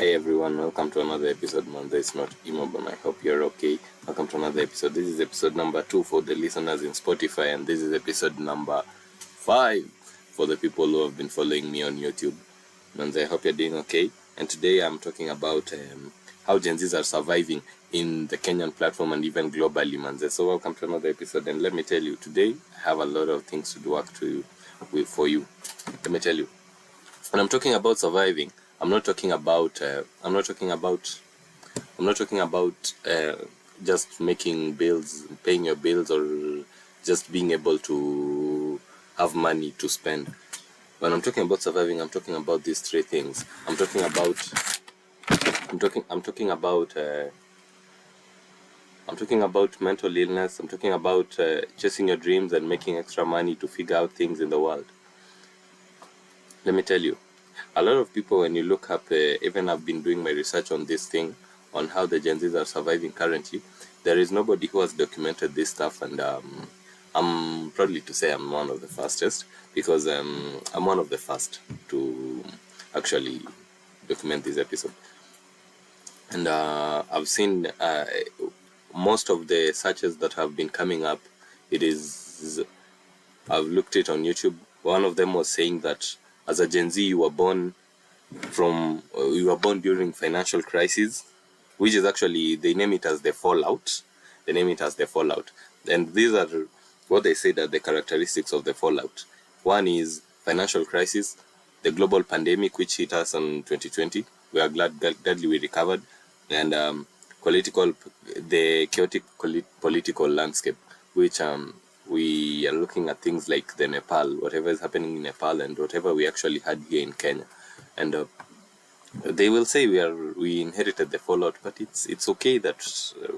Hey everyone, welcome to another episode. Monday is not emo, but I hope you're okay. Welcome to another episode. This is episode number 2 for the listeners in Spotify, and this is episode number 5 for the people who have been following me on YouTube. Manze, I hope you're doing okay. And today I'm talking about how Gen Zs are surviving in the Kenyan platform and even globally, Manze. So welcome to another episode, and let me tell you, today I have a lot of things to do for you. Let me tell you. When I'm talking about surviving, I'm not talking about just making bills, paying your bills, or just being able to have money to spend. When I'm talking about surviving, I'm talking about these three things. I'm talking about mental illness. I'm talking about chasing your dreams and making extra money to figure out things in the world. Let me tell you, a lot of people, when you look up, even I've been doing my research on this thing, on how the Gen Zs are surviving currently, there is nobody who has documented this stuff, and I'm proudly to say I'm one of the fastest, because I'm one of the first to actually document this episode. And I've seen most of the searches that have been coming up, I've looked it on YouTube. One of them was saying that as a Gen Z, you were born during financial crisis, which is actually, they name it as the fallout. And these are what they say that the characteristics of the fallout. One is financial crisis, the global pandemic which hit us in 2020. We are gladly we recovered, and the chaotic political landscape, which we are looking at things like the Nepal, whatever is happening in Nepal, and whatever we actually had here in Kenya. And they will say we inherited the fallout, but it's okay that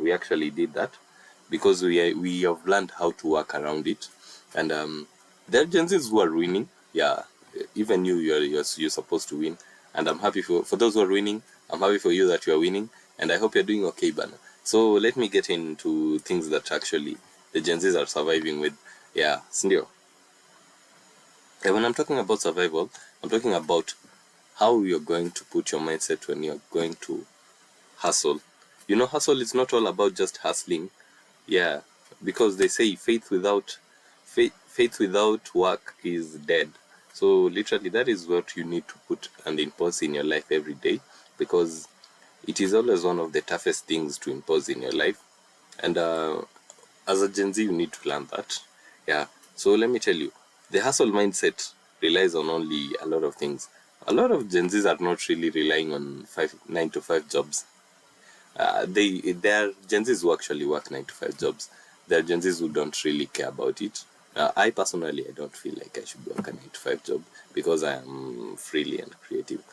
we actually did that, because we have learned how to work around it. And there are Gen Zs who are winning. Yeah, even you're supposed to win, and I'm happy for those who are winning. I'm happy for you that you are winning, and I hope you're doing okay, Bana. So let me get into things that actually the Gen Zs are surviving with. Yeah, Sindio. And when I'm talking about survival, I'm talking about how you're going to put your mindset when you're going to hustle. Hustle is not all about just hustling. Yeah, because they say faith without work is dead. So literally, that is what you need to put and impose in your life every day, because it is always one of the toughest things to impose in your life. And as a Gen Z, you need to learn that. Yeah. So let me tell you, the hustle mindset relies on only a lot of things. A lot of Gen Zs are not really relying on 9 to 5 jobs. There are Gen Zs who actually work 9 to 5 jobs. There are Gen Zs who don't really care about it. I personally, I don't feel like I should work a 9 to 5 job, because I am freely and creative.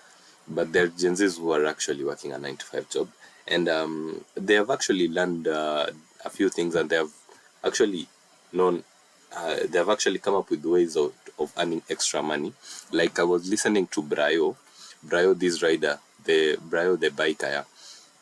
But there are Gen Zs who are actually working a 9 to 5 job, and they have actually learned a few things, and they have actually known. They have actually come up with ways of earning extra money. Like, I was listening to Brayo, this rider, the biker.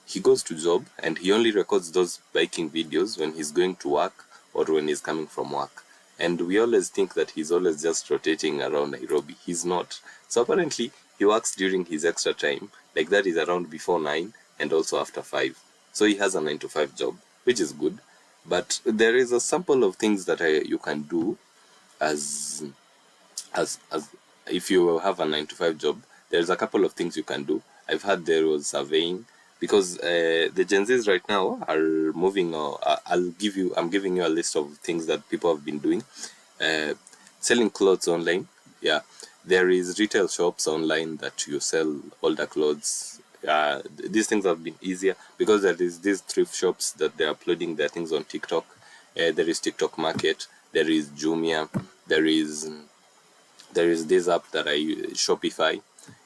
He goes to job and he only records those biking videos when he's going to work or when he's coming from work. And we always think that he's always just rotating around Nairobi. He's not. So apparently he works during his extra time, like that is around before 9 and also after 5. So he has a 9 to 5 job, which is good. But there is a sample of things that you can do as if you have a 9 to 5 job. There's a couple of things you can do. I've heard there was surveying, because the Gen Zs right now are moving. I'm giving you a list of things that people have been doing. Selling clothes online. Yeah, there is retail shops online that you sell older clothes. These things have been easier, because there is these thrift shops that they're uploading their things on TikTok. There is TikTok Market. There is Jumia. There is this app that I use, Shopify.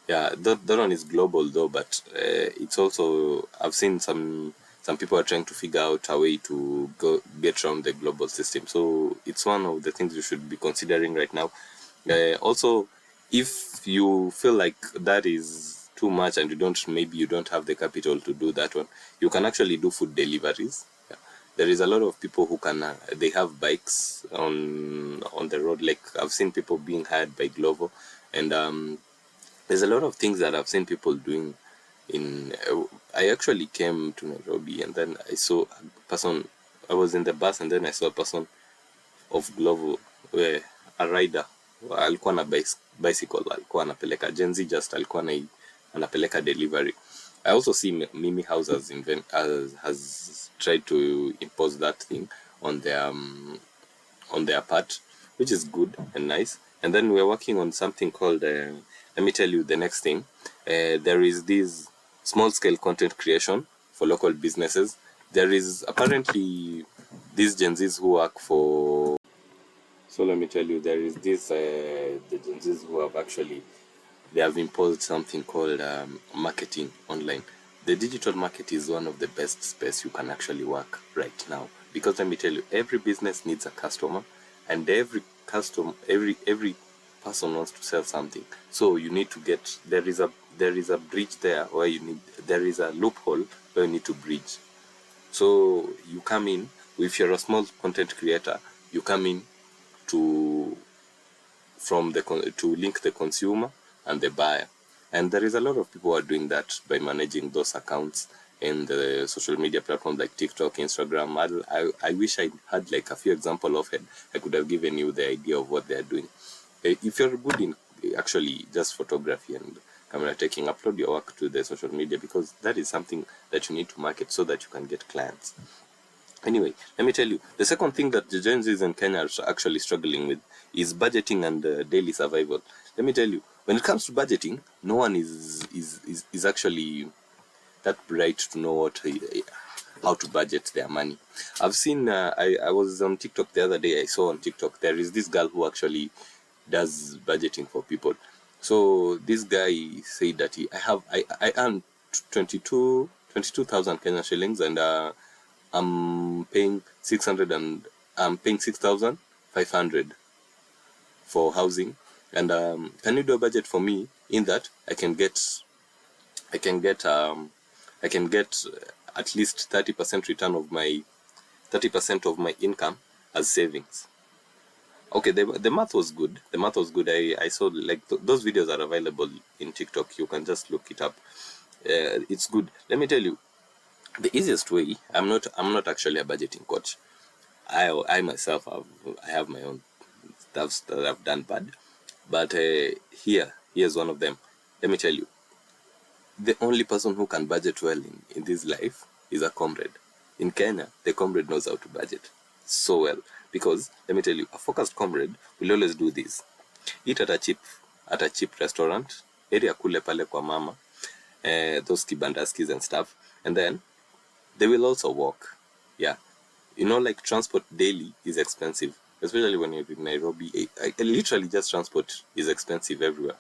Yeah, that one is global though, but it's also, I've seen some people are trying to figure out a way to get around the global system. So it's one of the things you should be considering right now. Also, if you feel like that is too much and maybe you don't have the capital to do that one, you can actually do food deliveries. Yeah. There is a lot of people who can they have bikes on the road. Like, I've seen people being hired by Glovo, and there's a lot of things that I've seen people doing I actually came to Nairobi, and then I saw a person. I was in the bus, and then I saw a person of Glovo, where a rider alikuwa na bicycle, alikuwa anapeleka Gen Z, just alikuwa anapeleka delivery. I also see Mimi House has tried to impose that thing on their part, which is good and nice. And then we're working on something called let me tell you the next thing. There is this small scale content creation for local businesses. There is apparently these Gen Zs who work for, so let me tell you, there is this the Gen Zs who they have imposed something called marketing online. The digital market is one of the best space you can actually work right now, because let me tell you, every business needs a customer, and every person wants to sell something. So you need to get, there is a bridge there where there is a loophole where you need to bridge. So you come in, if you're a small content creator, you come in to link the consumer and the buyer. And there is a lot of people who are doing that by managing those accounts in the social media platforms like TikTok, Instagram. I wish I had like a few examples of it. I could have given you the idea of what they're doing. If you're good in actually just photography and camera taking, upload your work to the social media, because that is something that you need to market so that you can get clients. Anyway, let me tell you, the second thing that the Gen Zs in Kenya are actually struggling with is budgeting and daily survival. Let me tell you, when it comes to budgeting, no one is actually that bright to know how to budget their money. I've seen, I was on TikTok the other day. I saw on TikTok there is this girl who actually does budgeting for people. So this guy said that I earn 22,000 Kenyan shillings, and I'm paying 6,500 for housing, and can you do a budget for me in that I can get at least 30% return of my 30% of my income as savings. Okay, the math was good. I saw like those videos are available in TikTok. You can just look it up. It's good. Let me tell you, the easiest way. I'm not actually a budgeting coach. I myself have my own stuff that I've done bad, but here's one of them. Let me tell you, the only person who can budget well in this life is a comrade. In Kenya, the comrade knows how to budget so well, because let me tell you, a focused comrade will always do this: eat at a cheap restaurant, area kule pale kwa mama, those kibandaskis and stuff, and then they will also walk. Yeah, like transport daily is expensive, especially when you're in Nairobi. Literally just transport is expensive everywhere.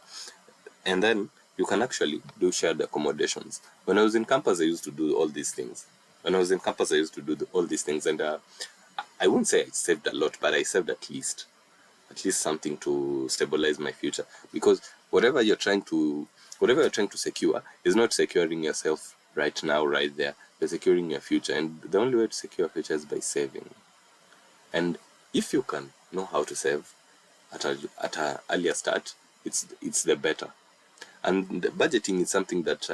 And then you can actually do shared accommodations. When I was in campus, I used to do all these things. And I wouldn't say I saved a lot, but I saved at least something to stabilize my future. Because whatever you're trying to secure is not securing yourself right now, right there. You're securing your future, and the only way to secure your future is by saving. And if you can know how to save at an earlier start, it's the better. And the budgeting is something that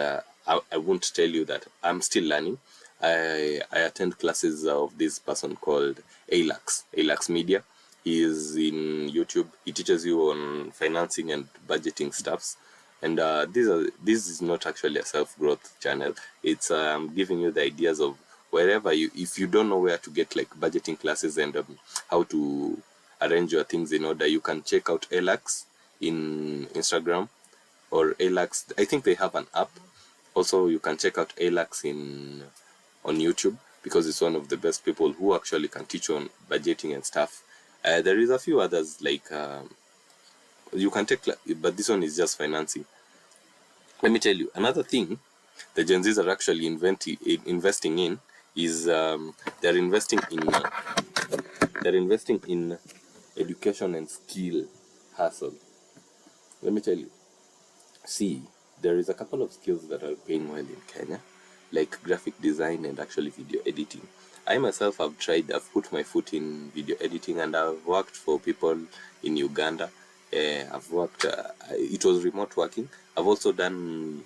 I won't tell you that I'm still learning. I attend classes of this person called Alax Media. He is in YouTube. He teaches you on financing and budgeting stuffs. And this is not actually a self-growth channel. It's giving you the ideas of wherever if you don't know where to get like budgeting classes and how to arrange your things in order, you can check out Alax in Instagram, or Alax. I think they have an app. Also, you can check out Alax on YouTube, because it's one of the best people who actually can teach you on budgeting and stuff. There is a few others like you can take, but this one is just financing. Let me tell you another thing the Gen Zs are actually investing in is they're investing in education and skill hustle. Let me tell you, see, there is a couple of skills that are paying well in Kenya, like graphic design and actually video editing. I myself have put my foot in video editing, and I've worked for people in Uganda. I've worked, it was remote working. I've also done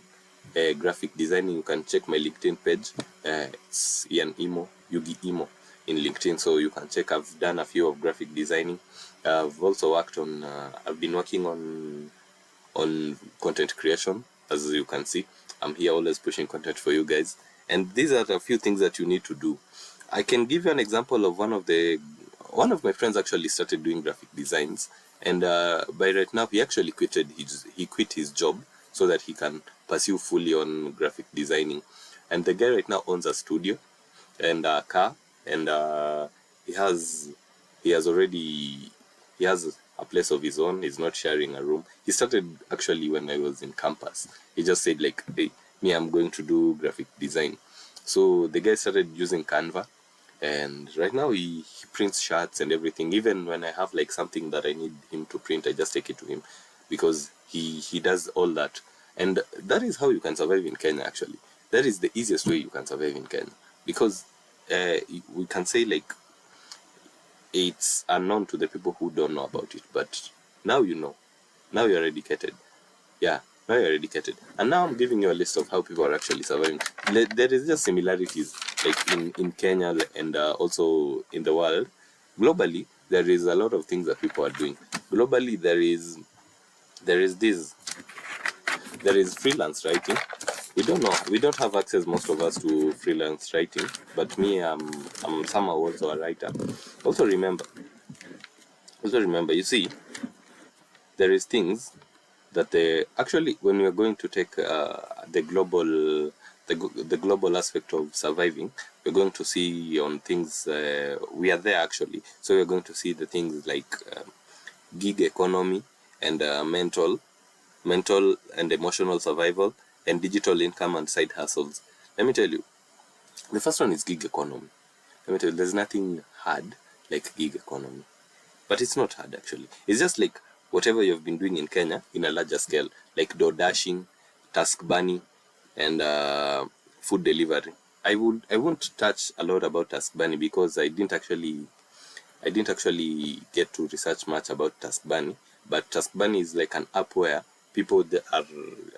graphic designing, you can check my LinkedIn page. It's Ian Imo, Yugi Imo in LinkedIn, so you can check. I've done a few of graphic designing. I've also worked on I've been working on content creation. As you can see, I'm here always pushing content for you guys, and these are a few things that you need to do. I can give you an example of one of my friends actually started doing graphic designs, and by right now he actually quit his job so that he can pursue fully on graphic designing. And the guy right now owns a studio and a car, and he has a place of his own. He's not sharing a room. He started actually when I was in campus. He just said like, hey, me, I'm going to do graphic design. So the guy started using Canva, and right now he prints shirts and everything. Even when I have like something that I need him to print, I just take it to him because he does all that. And that is how you can survive in Kenya. Actually, that is the easiest way you can survive in Kenya, because we can say like it's unknown to the people who don't know about it, but now you know. Now you're educated. Yeah, now you're educated. And now I'm giving you a list of how people are actually surviving. There is just similarities like in Kenya and also in the world. Globally, there is a lot of things that people are doing. Globally, there is freelance writing. We don't have access, most of us, to freelance writing, but me, I'm somehow also a writer. Also remember, you see, there is things that actually, when we are going to take the global aspect of surviving, we're going to see on things. We are there actually, so we're going to see the things like gig economy and mental and emotional survival, and digital income and side hustles. Let me tell you, the first one is gig economy. Let me tell you, there's nothing hard like gig economy. But it's not hard actually. It's just like whatever you've been doing in Kenya in a larger scale, like door dashing, task bunny, and food delivery. I won't touch a lot about task bunny because I didn't actually get to research much about task bunny. But task bunny is like an app where people are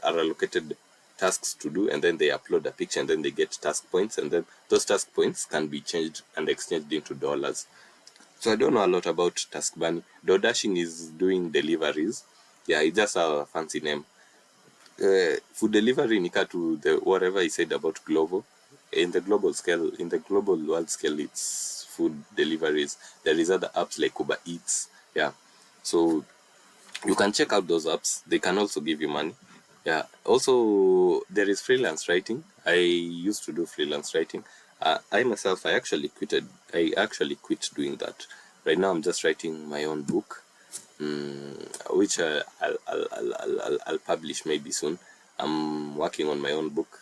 allocated tasks to do, and then they upload a picture, and then they get task points, and then those task points can be changed and exchanged into dollars. So I don't know a lot about task bunny. Door dashing is doing deliveries. Yeah, it's just a fancy name. Food delivery nika to the whatever I said about Glovo. In the global world scale, it's food deliveries. There is other apps like Uber Eats. Yeah, so you can check out those apps. They can also give you money. Yeah, also there is freelance writing. I used to do freelance writing. I actually quit doing that. Right now I'm just writing my own book, which I'll publish maybe soon. I'm working on my own book,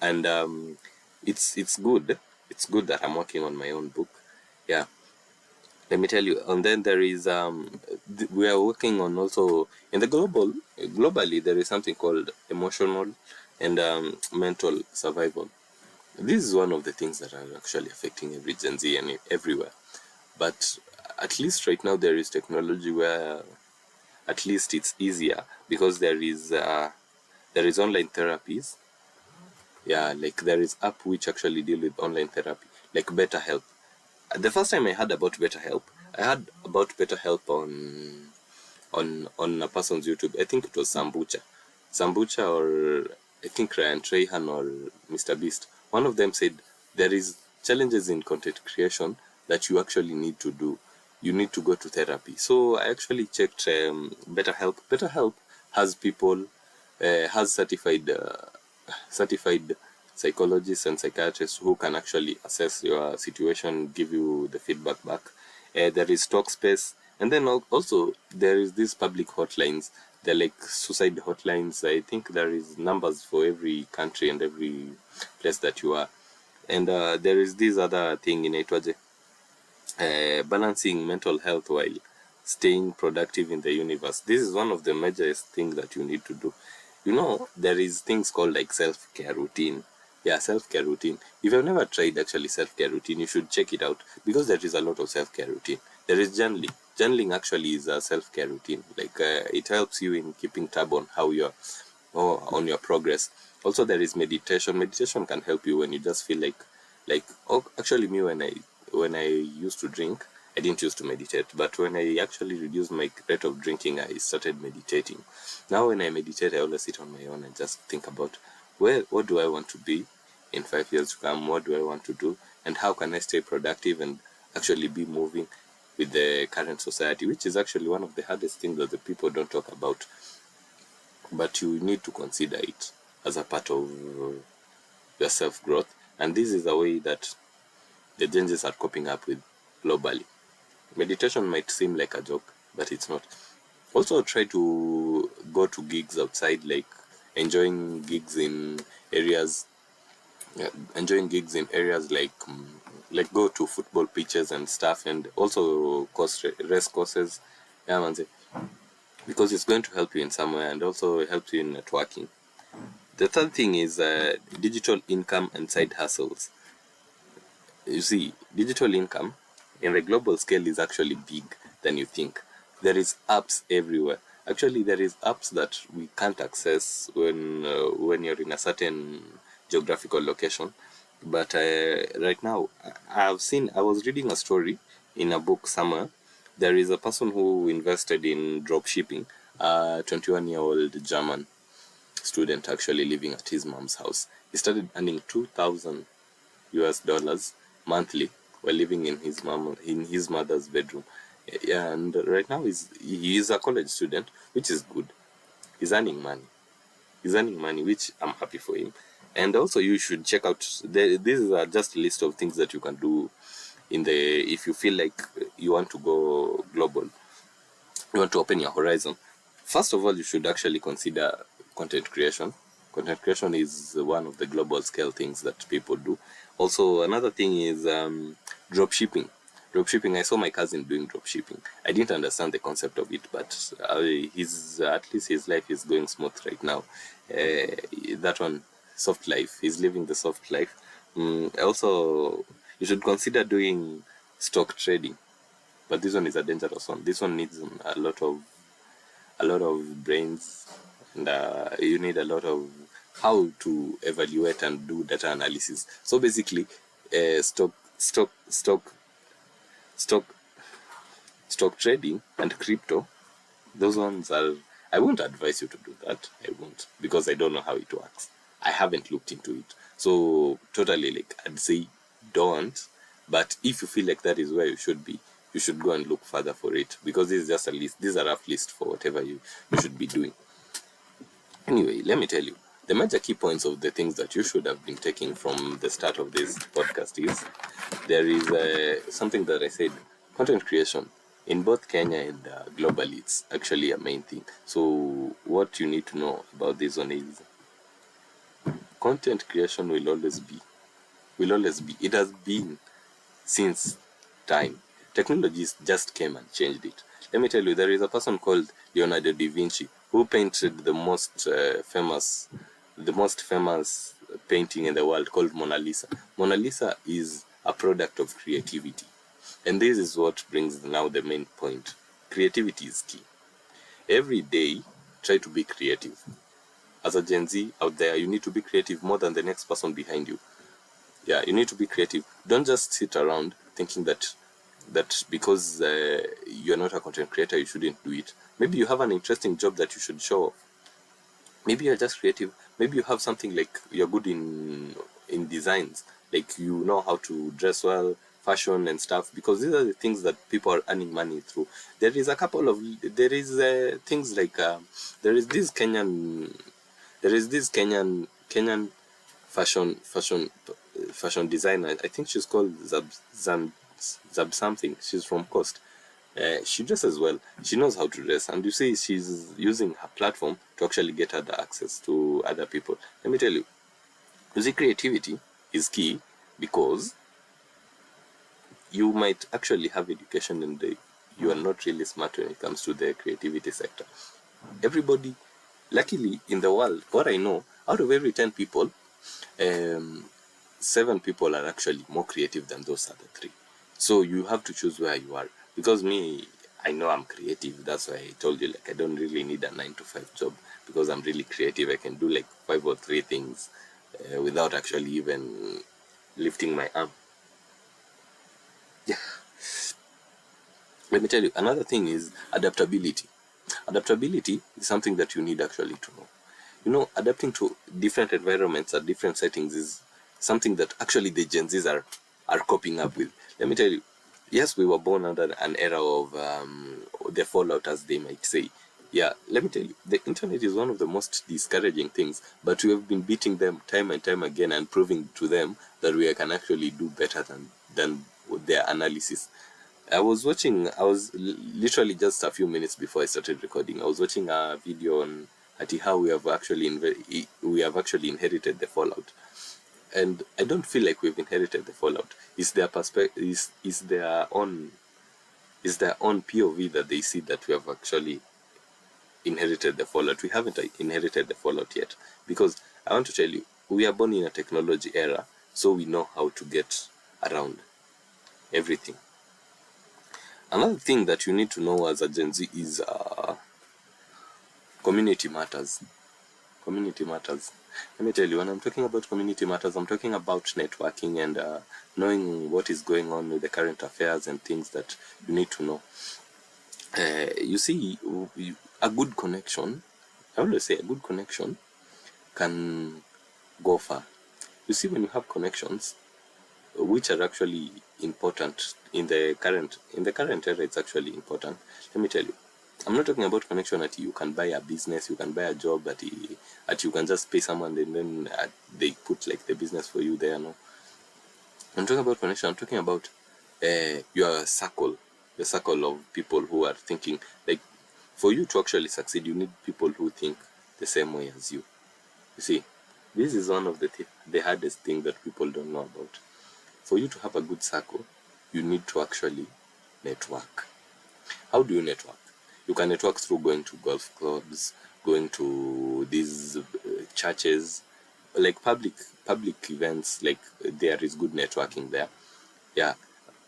and it's good. It's good that I'm working on my own book. Yeah, let me tell you. And then there is we are working on also in the globally there is something called emotional and mental survival. This is one of the things that are actually affecting every Gen Z and everywhere. But at least right now there is technology where at least it's easier, because there is online therapies. Yeah, like there is app which actually deal with online therapy, like BetterHelp. The first time I heard about BetterHelp, I heard about BetterHelp on a person's YouTube. I think it was Sambucha, or I think Ryan Trahan or Mr. Beast. One of them said there is challenges in content creation that you actually need to do. You need to go to therapy. So I actually checked BetterHelp. BetterHelp has people, has certified psychologists and psychiatrists who can actually assess your situation, give you the feedback back. There is Talkspace, and then also there is these public hotlines. They're like suicide hotlines. I think there is numbers for every country and every place that you are. And there is this other thing in Etwaje, balancing mental health while staying productive in the universe. This is one of the major things that you need to do. You know, there is things called like self-care routine. Yeah, self-care routine. If you've never tried actually self-care routine, you should check it out, because there is a lot of self-care routine. There is journaling. Journaling actually is a self-care routine. Like it helps you in keeping tab on or on your progress. Also, there is meditation. Meditation can help you when you just feel like oh, actually me, when I used to drink, I didn't used to meditate, but when I actually reduced my rate of drinking, I started meditating. Now when I meditate, I always sit on my own and just think about what do I want to be in 5 years to come, what do I want to do, and how can I stay productive and actually be moving with the current society, which is actually one of the hardest things that the people don't talk about, but you need to consider it as a part of your self-growth. And this is a way that the changes are coping up with globally. Meditation might seem like a joke, but it's not. Also, try to go to gigs outside, like enjoying gigs in areas like go to football pitches and stuff, and also race courses, yeah, man, because it's going to help you in some way and also help you in networking. The third thing is digital income and side hustles. You see, digital income in the global scale is actually big than you think. There is apps everywhere. Actually, there is apps that we can't access when you're in a certain geographical location. But right now, I was reading a story in a book somewhere. There is a person who invested in drop shipping, a 21-year-old German student actually living at his mom's house. He started earning 2,000 US dollars monthly while living in his mother's bedroom. Yeah, and right now he is a college student, which is good. He's earning money. Which I'm happy for him. And also, you should check out. These are just a list of things that you can do if you feel like you want to go global, you want to open your horizon. First of all, you should actually consider content creation. Content creation is one of the global scale things that people do. Also, another thing is drop shipping. Drop shipping, I saw my cousin doing drop shipping. I didn't understand the concept of it, but at least his life is going smooth right now. That one, soft life. He's living the soft life. Also, you should consider doing stock trading, but this one is a dangerous one. This one needs a lot of brains, and you need a lot of how to evaluate and do data analysis. So basically, stock stock trading and crypto, those ones are, I won't advise you to do that. I won't, because I don't know how it works. I haven't looked into it. So totally, like, I'd say don't. But if you feel like that is where you should be, you should go and look further for it, because this is just a list. These are a rough list for whatever you should be doing. Anyway, let me tell you, the major key points of the things that you should have been taking from the start of this podcast is, there is something that I said, content creation. In both Kenya and globally, it's actually a main thing. So what you need to know about this one is, content creation will always be. It has been since time. Technology just came and changed it. Let me tell you, there is a person called Leonardo da Vinci who painted the most famous painting in the world, called Mona Lisa. Mona Lisa is a product of creativity. And this is what brings now the main point. Creativity is key. Every day, try to be creative. As a Gen Z out there, you need to be creative more than the next person behind you. Yeah, you need to be creative. Don't just sit around thinking that because you're not a content creator, you shouldn't do it. Maybe you have an interesting job that you should show off. Maybe you're just creative. Maybe you have something like you're good in designs, like you know how to dress well, fashion and stuff, because these are the things that people are earning money through. There is things like there is this Kenyan fashion designer. I think she's called Zab something. She's from Coast. She dresses well. She knows how to dress, and you see, she's using her platform to actually get other access to other people. Let me tell you, creativity is key, because you might actually have education and you are not really smart when it comes to the creativity sector. Everybody, luckily in the world, what I know, out of every 10 people, 7 people are actually more creative than those other 3. So you have to choose where you are. Because me, I know I'm creative. That's why I told you, like, I don't really need a 9 to 5 job. because I'm really creative. I can do like 5 or 3 things without actually even lifting my arm. Yeah. Let me tell you, another thing is adaptability. Adaptability is something that you need actually to know. You know, adapting to different environments at different settings is something that actually the Gen Zs are coping up with. Let me tell you, yes, we were born under an era of the fallout, as they might say. Yeah, let me tell you, the internet is one of the most discouraging things, but we have been beating them time and time again and proving to them that we can actually do better than their analysis. I was literally just a few minutes before I started recording, I was watching a video on how we have actually inherited the fallout. And I don't feel like we've inherited the fallout. It's their perspective, is their own POV that they see that we have actually inherited the fallout. We haven't inherited the fallout yet, because I want to tell you, we are born in a technology era, so we know how to get around everything. Another thing that you need to know as a Gen Z is community matters. Community matters. Let me tell you, when I'm talking about community matters, I'm talking about networking and knowing what is going on with the current affairs and things that you need to know. You see, a good connection, I always say a good connection can go far. You see, when you have connections, which are actually important in the current era, it's actually important. Let me tell you, I'm not talking about connection that you can buy a business, you can buy a job, that you can just pay someone and then they put like the business for you there. No, I'm talking about connection. I'm talking about your circle of people who are thinking like, for you to actually succeed, you need people who think the same way as you. You see, this is one of the hardest thing that people don't know about. For you to have a good circle, you need to actually network. How do you network? You can network through going to golf clubs, going to these churches, like public events. Like, there is good networking there. Yeah,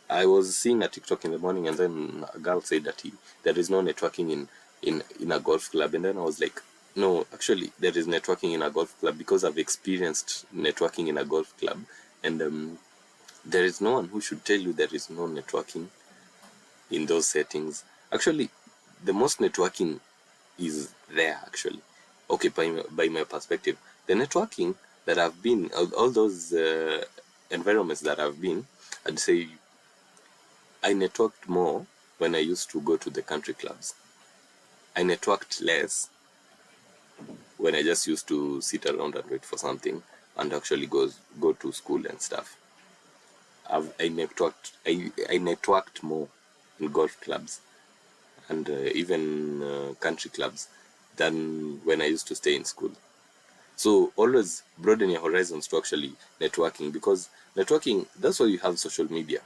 I was seeing a TikTok in the morning, and then a girl said that there is no networking in a golf club, and then I was like, no, actually there is networking in a golf club, because I've experienced networking in a golf club, and there is no one who should tell you there is no networking in those settings. Actually, the most networking is there, actually. Okay, by my perspective, the networking that I've been, all those environments that I've been, I'd say I networked more when I used to go to the country clubs. I networked less when I just used to sit around and wait for something and actually go to school and stuff. I networked more in golf clubs and even country clubs than when I used to stay in school. So always broaden your horizons to actually networking, because networking, that's why you have social media.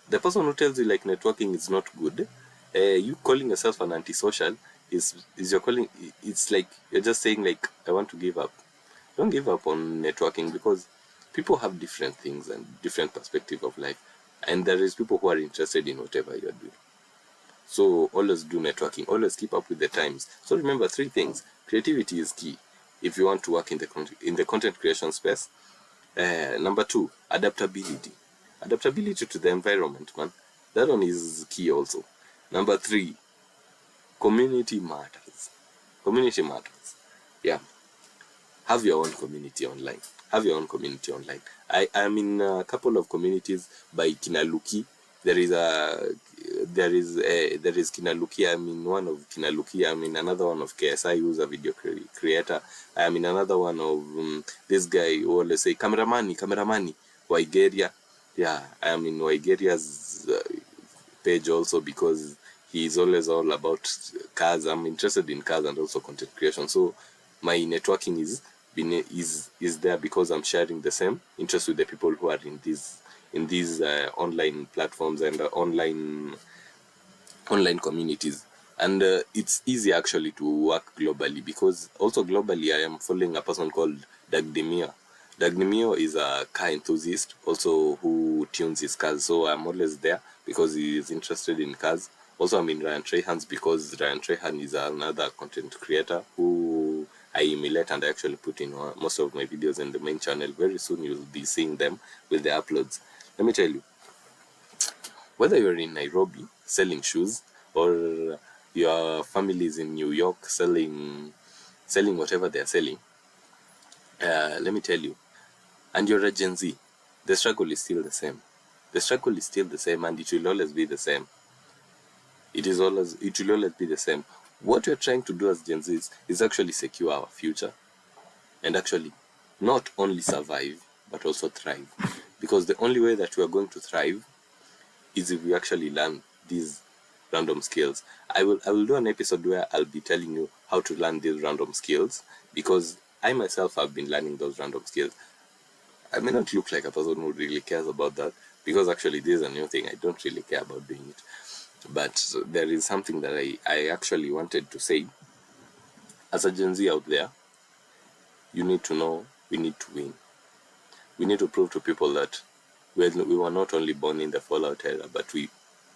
The person who tells you like networking is not good, you calling yourself an antisocial is you're calling, it's like you're just saying like, I want to give up. Don't give up on networking, because people have different things and different perspective of life, and there is people who are interested in whatever you're doing. So always do networking, always keep up with the times. So remember 3 things. Creativity is key if you want to work in the content creation space. Number 2, adaptability. Adaptability to the environment, man. That one is key also. Number 3, community matters. Community matters. Yeah. Have your own community online. Have your own community online. I am in a couple of communities by Kinaluki. There is Kinaluki. I'm in one of Kinaluki. I'm in another one of KSI, who's a video creator. I'm in another one of this guy who always say Kameramani, Waigeria. Yeah, I am in Waigeria's page also, because he is always all about cars. I'm interested in cars and also content creation. So my networking is there, because I'm sharing the same interest with the people who are in these online platforms and online communities. And it's easy actually to work globally, because also globally I am following a person called Dagdemio. Dagdemio is a car enthusiast also who tunes his cars, so I'm always there because he is interested in cars. Also, I'm in Ryan Trahan's, because Ryan Trahan is another content creator who I emulate and I actually put in most of my videos in the main channel. Very soon you'll be seeing them with the uploads. Let me tell you, whether you're in Nairobi selling shoes, or your family is in New York selling whatever they're selling, let me tell you, and you're a Gen Z, the struggle is still the same. The struggle is still the same, and it will always be the same. It will always be the same. What we're trying to do as Gen Zs is actually secure our future, and actually not only survive but also thrive. Because the only way that we are going to thrive is if we actually learn these random skills. I will do an episode where I'll be telling you how to learn these random skills, because I myself have been learning those random skills. I may not look like a person who really cares about that, because actually this is a new thing. I don't really care about doing it. But there is something that I actually wanted to say. As a Gen Z out there, you need to know we need to win. We need to prove to people that we were not only born in the Fallout era, but we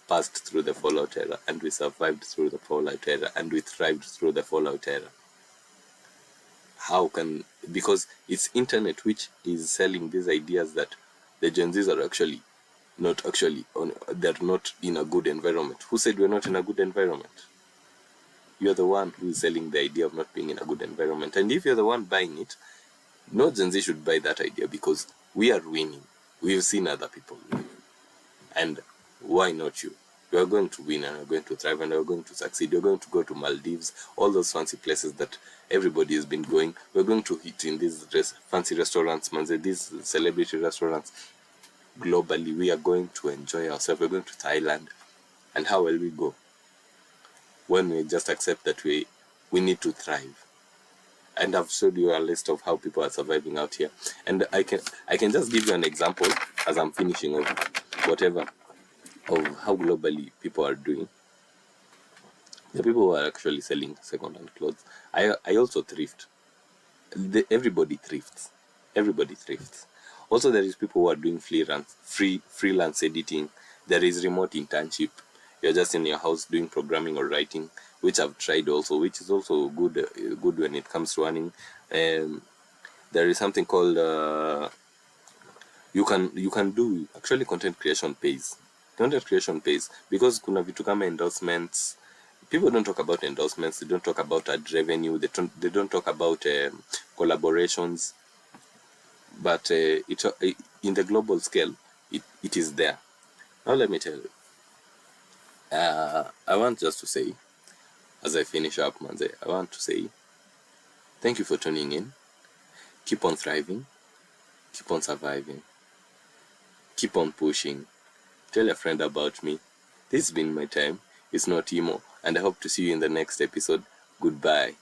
passed through the Fallout era, and we survived through the Fallout era, and we thrived through the Fallout era. How can, because it's internet which is selling these ideas that the Gen Zs are actually they're not in a good environment. Who said we're not in a good environment? You're the one who is selling the idea of not being in a good environment. And if you're the one buying it, no Gen Z should buy that idea, because we are winning. We've seen other people win. And why not you? You are going to win, and you're going to thrive, and you're going to succeed. You're going to go to Maldives, all those fancy places that everybody has been going. We're going to eat in these fancy restaurants, these celebrity restaurants. Globally, we are going to enjoy ourselves. We're going to Thailand. And how will we go? When we just accept that we need to thrive. And I've showed you a list of how people are surviving out here. And I can just give you an example as I'm finishing of whatever, of how globally people are doing. The people who are actually selling second-hand clothes. I also thrift. Everybody thrifts. Everybody thrifts. Also, there is people who are doing freelance editing. There is remote internship. You're just in your house doing programming or writing, which I've tried also, which is also good when it comes to earning. There is something called you can do actually content creation pays. Content creation pays because kuna vitu kama endorsements. People don't talk about endorsements. They don't talk about ad revenue. They don't talk about collaborations. But in the global scale, it is there. Now let me tell you. I want just to say, as I finish up, Manze, I want to say thank you for tuning in. Keep on thriving. Keep on surviving. Keep on pushing. Tell a friend about me. This has been my time. It's not emo, and I hope to see you in the next episode. Goodbye.